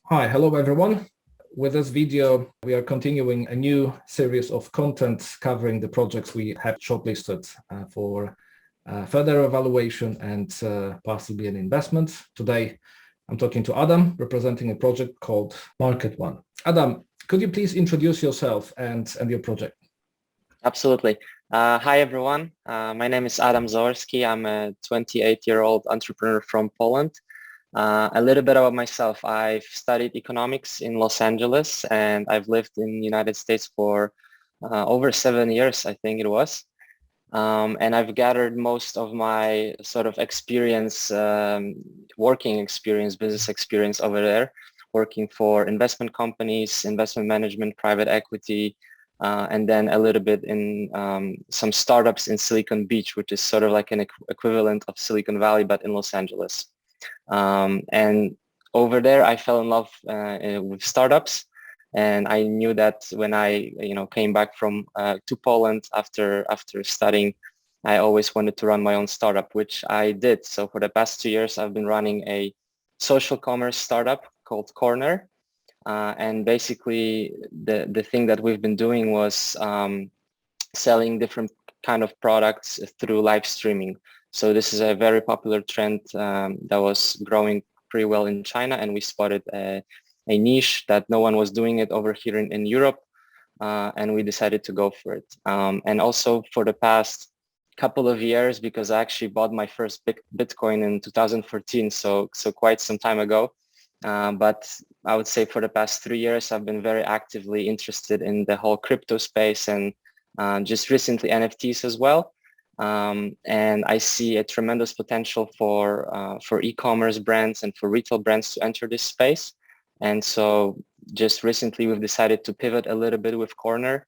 Hi, hello everyone. With this video, we are continuing a new series of content covering the projects we have shortlisted for further evaluation and possibly an investment. Today, I'm talking to Adam, representing a project called MarketOne. Adam, could you please introduce yourself and your project? Absolutely. Hi, everyone. My name is Adam Zaorski. I'm a 28-year-old entrepreneur from Poland. A little bit about myself. I've studied economics in Los Angeles, and I've lived in the United States for over 7 years, I think it was. And I've gathered most of my sort of experience, working experience, business experience over there, working for investment companies, investment management, private equity, and then a little bit in some startups in Silicon Beach, which is sort of like an equivalent of Silicon Valley, but in Los Angeles. And over there, I fell in love with startups. And I knew that when I, came back from to Poland after studying, I always wanted to run my own startup, which I did. So for the past 2 years, I've been running a social commerce startup called Corner. And basically, the thing that we've been doing was selling different kind of products through live streaming. So this is a very popular trend that was growing pretty well in China, and we spotted a niche that no one was doing it over here in Europe, and we decided to go for it. And also for the past couple of years, because I actually bought my first Bitcoin in 2014, so quite some time ago. But I would say for the past 3 years, I've been very actively interested in the whole crypto space and just recently NFTs as well. And I see a tremendous potential for e-commerce brands and for retail brands to enter this space. And so just recently we've decided to pivot a little bit with Corner,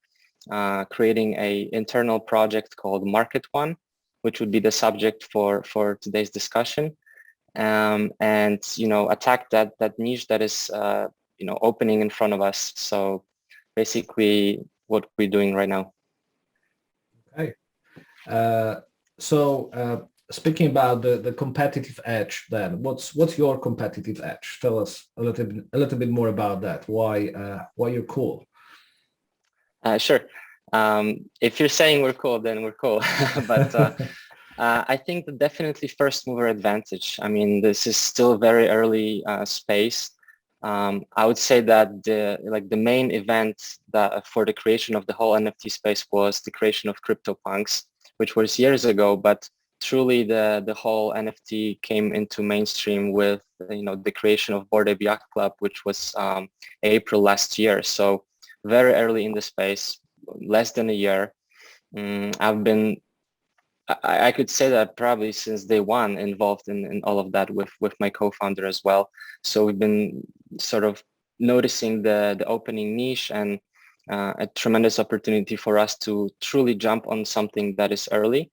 creating a internal project called MarketOne, which would be the subject for today's discussion. And attack that niche that is opening in front of us. So basically what we're doing right now. Okay. So speaking about the competitive edge, then what's your competitive edge? Tell us a little bit more about that. Why you're cool? Sure. If you're saying we're cool, then we're cool. But I think that definitely first mover advantage. I mean, this is still very early space. I would say that the main event that for the creation of the whole NFT space was the creation of CryptoPunks, which was years ago. But truly, the whole NFT came into mainstream with the creation of Bored Ape Yacht Club, which was April last year. So very early in the space, less than a year. I've been, I could say that probably since day one involved in all of that with my co-founder as well. So we've been sort of noticing the opening niche and a tremendous opportunity for us to truly jump on something that is early.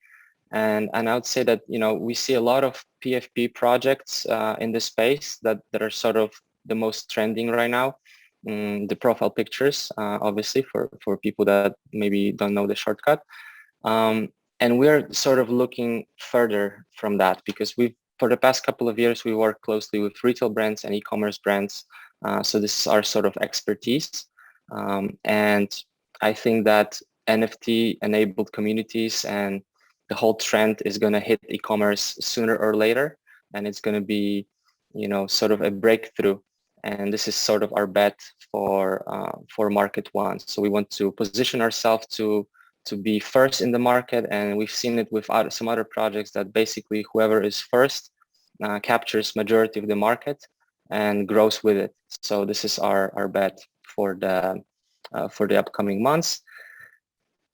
And I would say that, we see a lot of PFP projects in this space that are sort of the most trending right now. The profile pictures, obviously, for people that maybe don't know the shortcut. And we're sort of looking further from that because for the past couple of years, we work closely with retail brands and e-commerce brands. So this is our sort of expertise. And I think that NFT enabled communities and the whole trend is going to hit e-commerce sooner or later. And it's going to be, sort of a breakthrough. And this is sort of our bet for MarketOne. So we want to position ourselves to be first in the market, and we've seen it with some other projects that basically whoever is first captures majority of the market and grows with it. So this is our bet for the upcoming months.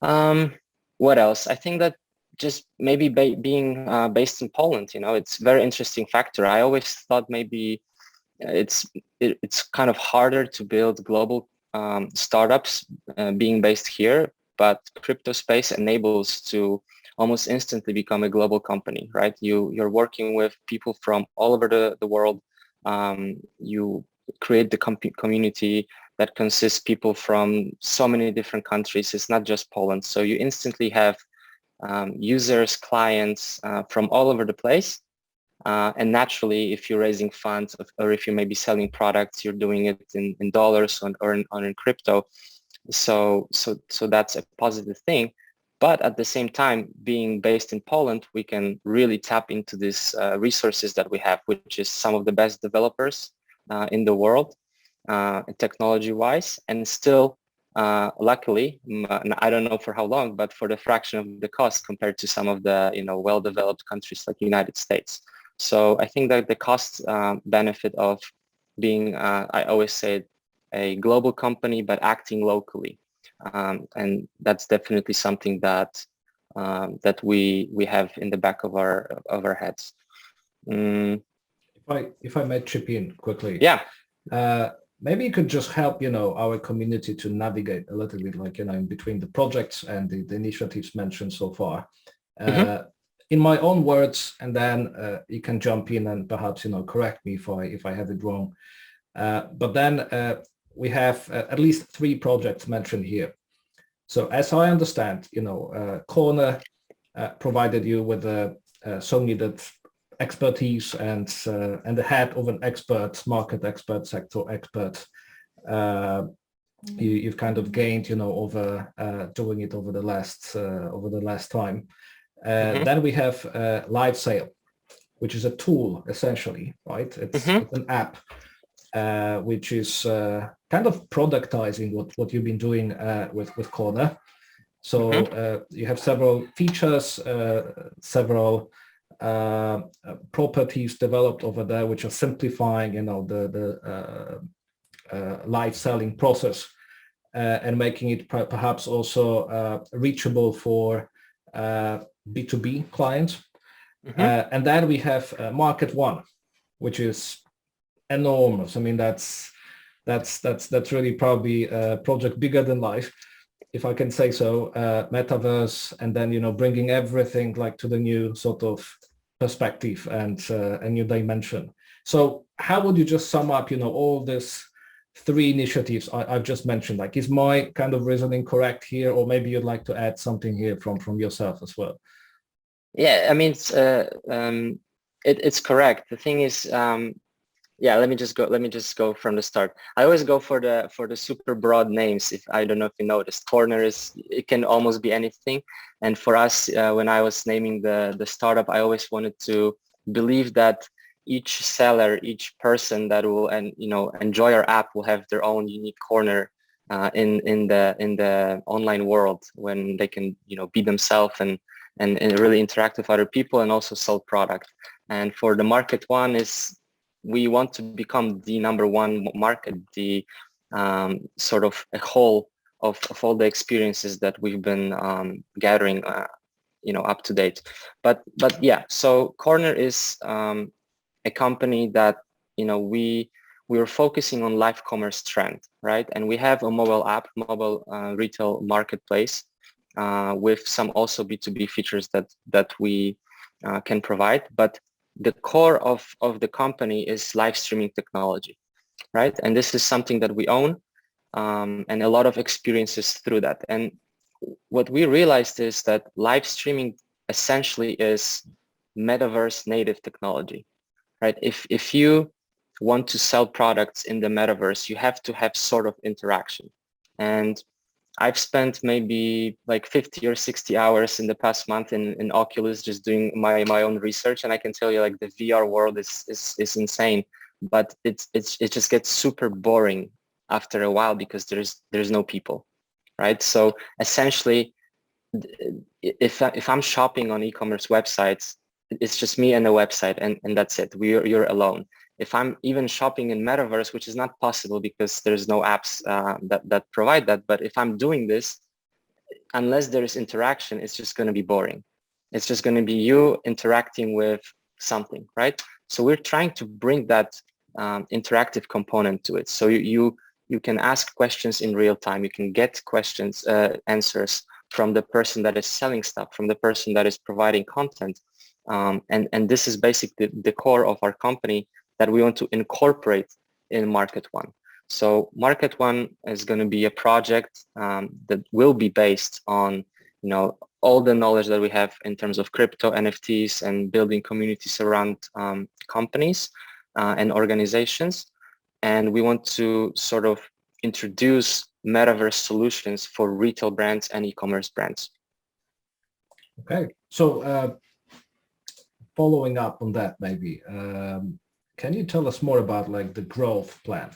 What else? I think that just maybe being based in Poland, it's a very interesting factor. I always thought maybe it's kind of harder to build global startups being based here, but crypto space enables to almost instantly become a global company, right? You're working with people from all over the world. You create the community that consists people from so many different countries. It's not just Poland. So you instantly have users, clients from all over the place. And naturally, if you're raising funds or if you may be selling products, you're doing it in dollars or in crypto. So that's a positive thing. But at the same time, being based in Poland, we can really tap into these resources that we have, which is some of the best developers in the world, technology-wise, and still, luckily, I don't know for how long, but for the fraction of the cost compared to some of the well-developed countries like the United States. So I think that the cost benefit of being, I always say, a global company but acting locally, and that's definitely something that that we have in the back of our heads. If I may chip in quickly, yeah, maybe you could just help our community to navigate a little bit, like in between the projects and the initiatives mentioned so far. In my own words, and then you can jump in and perhaps correct me if I have it wrong. But then we have at least 3 projects mentioned here. So as I understand, Corner provided you with so needed expertise and the head of an expert, market expert, sector expert. You've kind of gained, over doing it over the last time. Then we have Live Sale, which is a tool essentially, right? It's an app which is kind of productizing what you've been doing with Corner. So you have several features, several properties developed over there, which are simplifying, the live selling process and making it perhaps also reachable for B2B clients. And then we have MarketOne, which is enormous. I mean, that's really probably a project bigger than life, if I can say so. Metaverse, and then bringing everything like to the new sort of perspective and a new dimension. So how would you just sum up all this 3 initiatives I've just mentioned? Like, is my kind of reasoning correct here, or maybe you'd like to add something here from yourself as well? Yeah, I mean, it's correct. The thing is, yeah, let me just go from the start. I always go for the super broad names. If I don't know if you noticed, Corner it can almost be anything. And for us, when I was naming the startup, I always wanted to believe that each seller, each person that will enjoy our app will have their own unique corner in the online world, when they can be themselves and really interact with other people and also sell product. And for the MarketOne is, we want to become the #1 market, the sort of a whole of all the experiences that we've been gathering, up to date. But yeah, so Corner is a company that we are focusing on live commerce trend, right? And we have a mobile app, mobile retail marketplace with some also B2B features that we can provide. But the core of the company is live streaming technology, right? And this is something that we own, and a lot of experiences through that. And what we realized is that live streaming essentially is metaverse native technology, right? If you want to sell products in the metaverse, you have to have sort of interaction. And I've spent maybe like 50 or 60 hours in the past month in Oculus just doing my own research, and I can tell you, like, the VR world is insane, but it just gets super boring after a while because there's no people, right? So essentially, if I'm shopping on e-commerce websites, it's just me and the website, and that's it. You're alone. If I'm even shopping in metaverse, which is not possible because there's no apps that provide that, but if I'm doing this, unless there's interaction, it's just going to be boring. It's just going to be you interacting with something, right? So we're trying to bring that interactive component to it. So you can ask questions in real time. You can get questions, answers from the person that is selling stuff, from the person that is providing content. And this is basically the core of our company that we want to incorporate in MarketOne. So MarketOne is going to be a project that will be based on, all the knowledge that we have in terms of crypto, NFTs, and building communities around companies and organizations. And we want to sort of introduce metaverse solutions for retail brands and e-commerce brands. Okay, so following up on that, maybe can you tell us more about like the growth plan?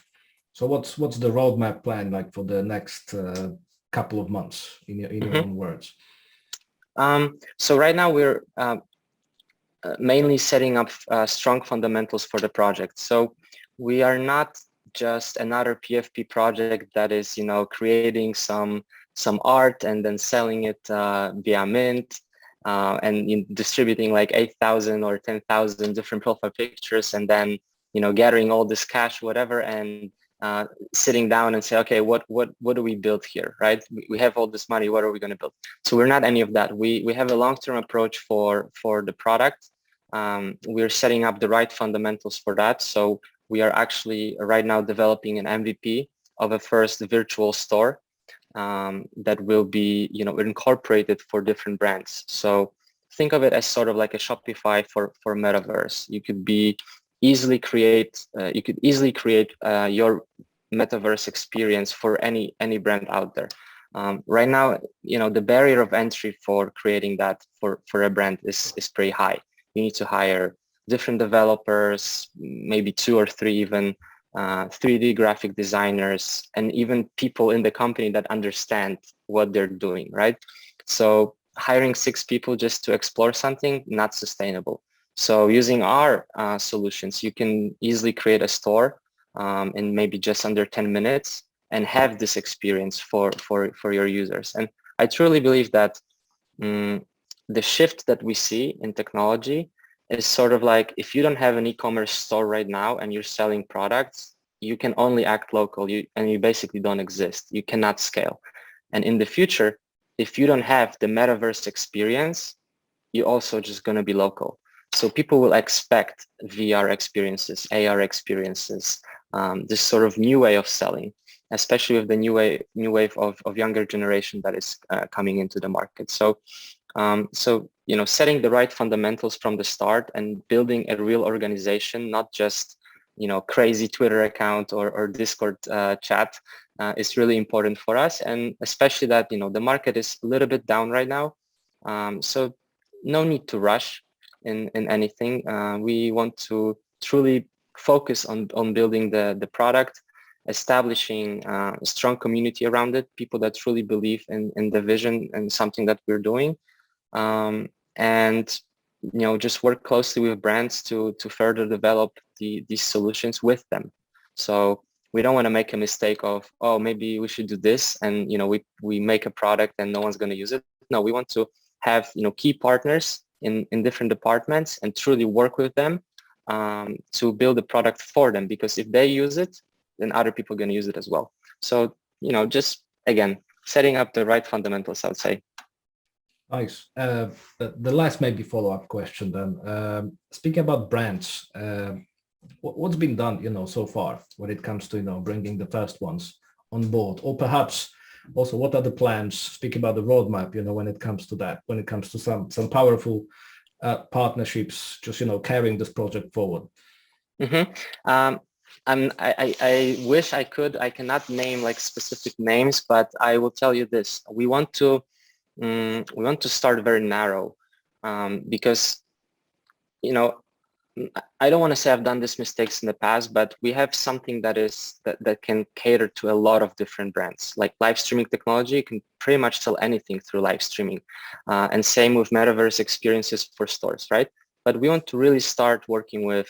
So what's the roadmap plan like for the next couple of months in your own words? So right now we're mainly setting up strong fundamentals for the project. So we are not just another PFP project that is, creating some art and then selling it via Mint and distributing like 8,000 or 10,000 different profile pictures, and then gathering all this cash, whatever, and sitting down and say, okay, what do we build here, right? We have all this money. What are we going to build? So we're not any of that. We have a long-term approach for the product. We're setting up the right fundamentals for that. So we are actually right now developing an MVP of a first virtual store that will be, incorporated for different brands. So think of it as sort of like a Shopify for metaverse. You could easily create your metaverse experience for any brand out there. Right now, the barrier of entry for creating that for a brand is pretty high. You need to hire different developers, maybe 2 or 3 even, 3D graphic designers, and even people in the company that understand what they're doing, right? So hiring 6 people just to explore something, not sustainable. So using our solutions, you can easily create a store in maybe just under 10 minutes and have this experience for your users. And I truly believe that the shift that we see in technology is sort of like, if you don't have an e-commerce store right now and you're selling products, you can only act local, and you basically don't exist. You cannot scale. And in the future, if you don't have the metaverse experience, you're also just going to be local. So people will expect VR experiences, AR experiences, this sort of new way of selling, especially with the new wave of younger generation that is coming into the market. So setting the right fundamentals from the start and building a real organization, not just crazy Twitter account or Discord chat, is really important for us. And especially that the market is a little bit down right now, so no need to rush in anything. We want to truly focus on building the product, establishing a strong community around it, people that truly believe in the vision and something that we're doing. And just work closely with brands to further develop these solutions with them. So we don't want to make a mistake of, oh, maybe we should do this, and we make a product and no one's going to use it. No, we want to have key partners in different departments and truly work with them to build a product for them, because if they use it, then other people are going to use it as well. So just again, setting up the right fundamentals, I would say. Nice. The last maybe follow-up question then. Speaking about brands, what's been done, so far when it comes to, bringing the first ones on board, or perhaps also what are the plans? Speaking about the roadmap, when it comes to that, when it comes to some powerful partnerships, just carrying this project forward. Mm-hmm. I wish I could. I cannot name like specific names, but I will tell you this: we want to start very narrow, because I don't want to say I've done these mistakes in the past, but we have something that can cater to a lot of different brands. Like live streaming technology, you can pretty much sell anything through live streaming, and same with metaverse experiences for stores, right? But we want to really start working with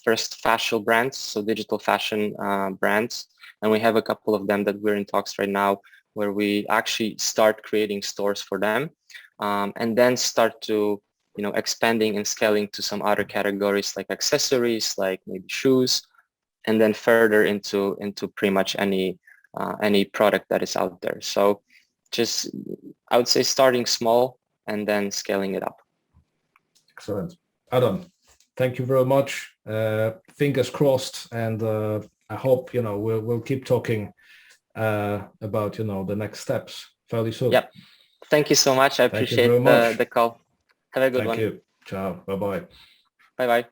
first fashion brands, so digital fashion brands, and we have a couple of them that we're in talks right now, where we actually start creating stores for them, and then start to expanding and scaling to some other categories like accessories, like maybe shoes, and then further into pretty much any product that is out there. So just, I would say, starting small and then scaling it up. Excellent. Adam, thank you very much. Fingers crossed, and I hope we'll keep talking about the next steps fairly soon. Yep. Thank you so much. I Thank you appreciate very much. the call. Have a good Thank one. you. Ciao. Bye-bye. Bye-bye.